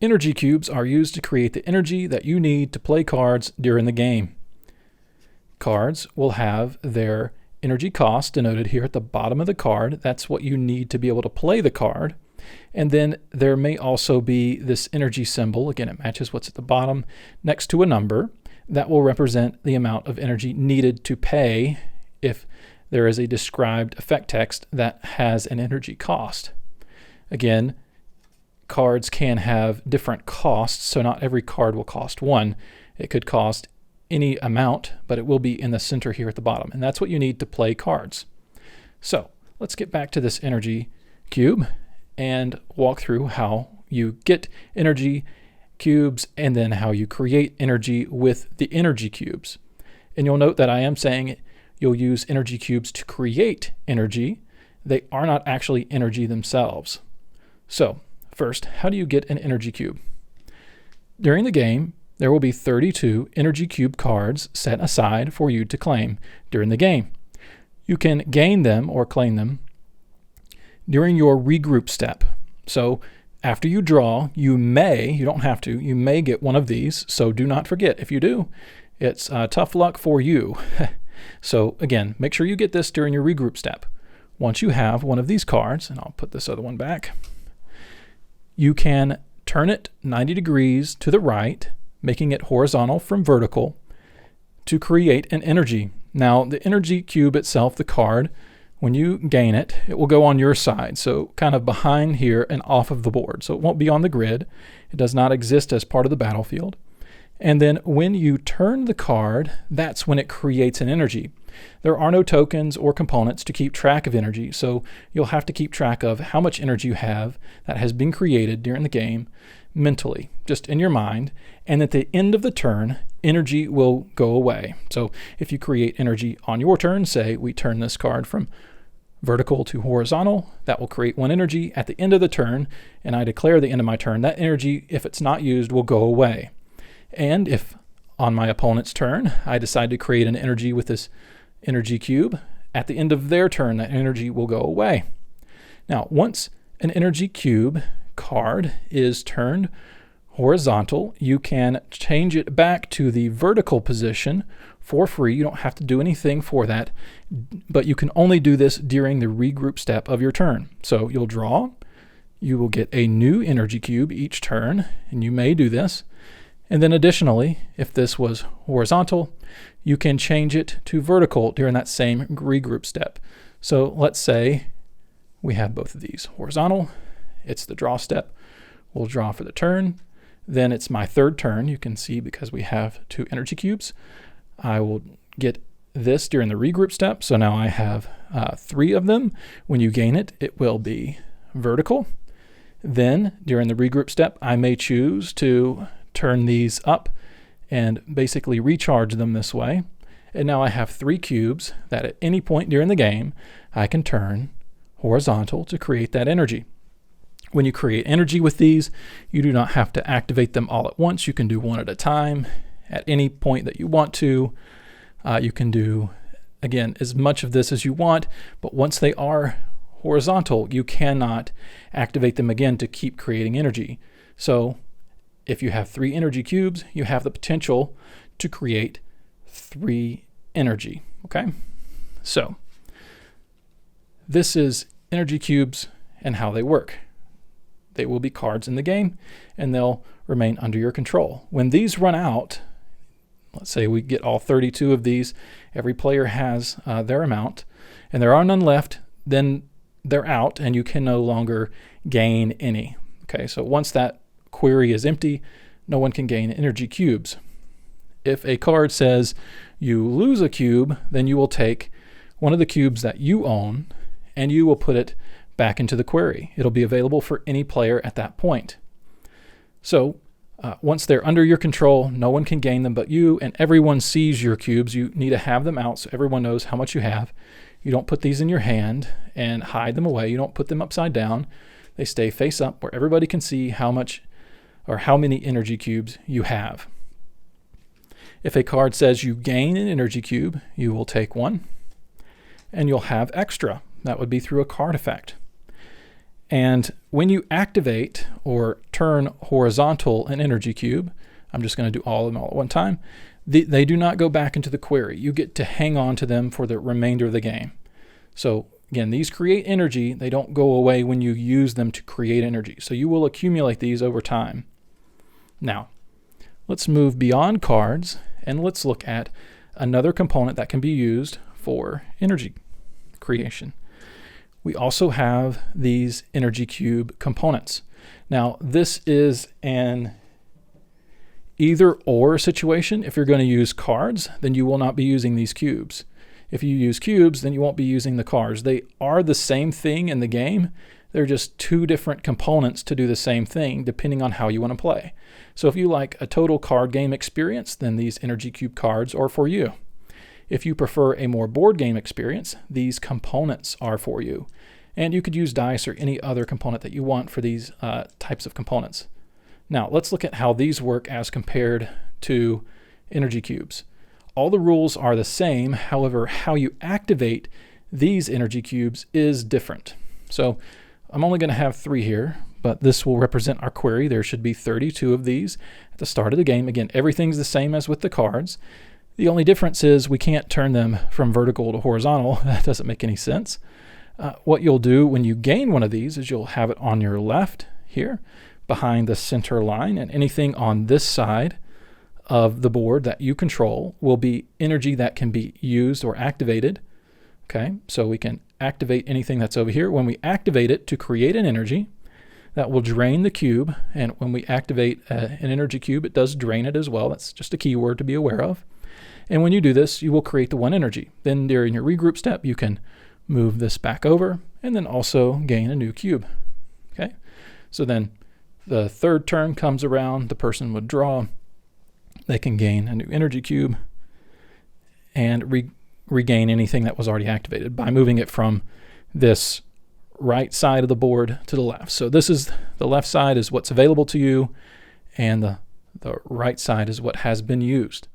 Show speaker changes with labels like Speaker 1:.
Speaker 1: Energy cubes are used to create the energy that you need to play cards during the game. Cards will have their energy cost denoted here at the bottom of the card. That's what you need to be able to play the card. And then there may also be this energy symbol. Again, it matches what's at the bottom next to a number that will represent the amount of energy needed to pay if there is a described effect text that has an energy cost. Again, cards can have different costs, so not every card will cost 1. It could cost any amount, but it will be in the center here at the bottom, and that's what you need to play cards. So let's get back to this energy cube and walk through how you get energy cubes and then how you create energy with the energy cubes. And you'll note that I am saying you'll use energy cubes to create energy. They are not actually energy themselves. So first, how do you get an energy cube? During the game, there will be 32 energy cube cards set aside for you to claim during the game. You can gain them or claim them during your regroup step. So after you draw, you don't have to, you may get one of these. So do not forget, if you do, it's tough luck for you. So again, make sure you get this during your regroup step. Once you have one of these cards, and I'll put this other one back, you can turn it 90 degrees to the right, making it horizontal from vertical, to create an energy. Now, the energy cube itself, the card, when you gain it, it will go on your side, so kind of behind here and off of the board. So it won't be on the grid. It does not exist as part of the battlefield. And then when you turn the card, that's when it creates an energy. There are no tokens or components to keep track of energy, so you'll have to keep track of how much energy you have that has been created during the game mentally, just in your mind. And at the end of the turn, energy will go away. So if you create energy on your turn, say we turn this card from vertical to horizontal, that will create 1 energy at the end of the turn, and I declare the end of my turn. That energy, if it's not used, will go away. And if on my opponent's turn, I decide to create an energy with this energy cube, at the end of their turn, that energy will go away. Now, once an energy cube card is turned horizontal, you can change it back to the vertical position for free. You don't have to do anything for that, but you can only do this during the regroup step of your turn. So you'll draw, you will get a new energy cube each turn, and you may do this. And then additionally, if this was horizontal, you can change it to vertical during that same regroup step. So let's say we have both of these. Horizontal, it's the draw step. We'll draw for the turn. Then it's my third turn. You can see because we have 2 energy cubes, I will get this during the regroup step. So now I have 3 of them. When you gain it, it will be vertical. Then during the regroup step, I may choose to turn these up and basically recharge them this way. And now I have 3 cubes that at any point during the game, I can turn horizontal to create that energy. When you create energy with these, you do not have to activate them all at once. You can do one at a time at any point that you want to. You can do, again, as much of this as you want, but once they are horizontal, you cannot activate them again to keep creating energy. So if you have 3 energy cubes, you have the potential to create 3 energy, okay? So this is energy cubes and how they work. They will be cards in the game, and they'll remain under your control. When these run out, let's say we get all 32 of these, every player has their amount, and there are none left, then they're out, and you can no longer gain any. Okay, so once that query is empty, no one can gain energy cubes. If a card says you lose a cube, then you will take one of the cubes that you own and you will put it back into the query. It'll be available for any player at that point. So once they're under your control, no one can gain them but you, and everyone sees your cubes. You need to have them out so everyone knows how much you have. You don't put these in your hand and hide them away. You don't put them upside down. They stay face up where everybody can see how much or how many energy cubes you have. If a card says you gain an energy cube, you will take one and you'll have extra. That would be through a card effect. And when you activate or turn horizontal an energy cube, I'm just going to do all of them all at one time, they do not go back into the query. You get to hang on to them for the remainder of the game. So again, these create energy. They don't go away when you use them to create energy. So you will accumulate these over time. Now, let's move beyond cards and let's look at another component that can be used for energy creation. We also have these energy cube components. Now, this is an either or situation. If you're going to use cards, then you will not be using these cubes. If you use cubes, then you won't be using the cards. They are the same thing in the game. They're just two different components to do the same thing depending on how you want to play. So if you like a total card game experience, then these energy cube cards are for you. If you prefer a more board game experience, these components are for you. And you could use dice or any other component that you want for these types of components. Now, let's look at how these work as compared to energy cubes. All the rules are the same, however, how you activate these energy cubes is different. So I'm only going to have 3 here, but this will represent our query. There should be 32 of these at the start of the game. Again, everything's the same as with the cards. The only difference is we can't turn them from vertical to horizontal. That doesn't make any sense. What you'll do when you gain one of these is you'll have it on your left here behind the center line, and anything on this side of the board that you control will be energy that can be used or activated. Okay, so we can activate anything that's over here. When we activate it to create an energy, that will drain the cube, and when we activate an energy cube, it does drain it as well. That's just a keyword to be aware of. And when you do this, you will create the one energy. Then during your regroup step, you can move this back over and then also gain a new cube. Okay, so then the third turn comes around, the person would draw, they can gain a new energy cube and regain anything that was already activated by moving it from this right side of the board to the left. So this is the left side is what's available to you, and the right side is what has been used.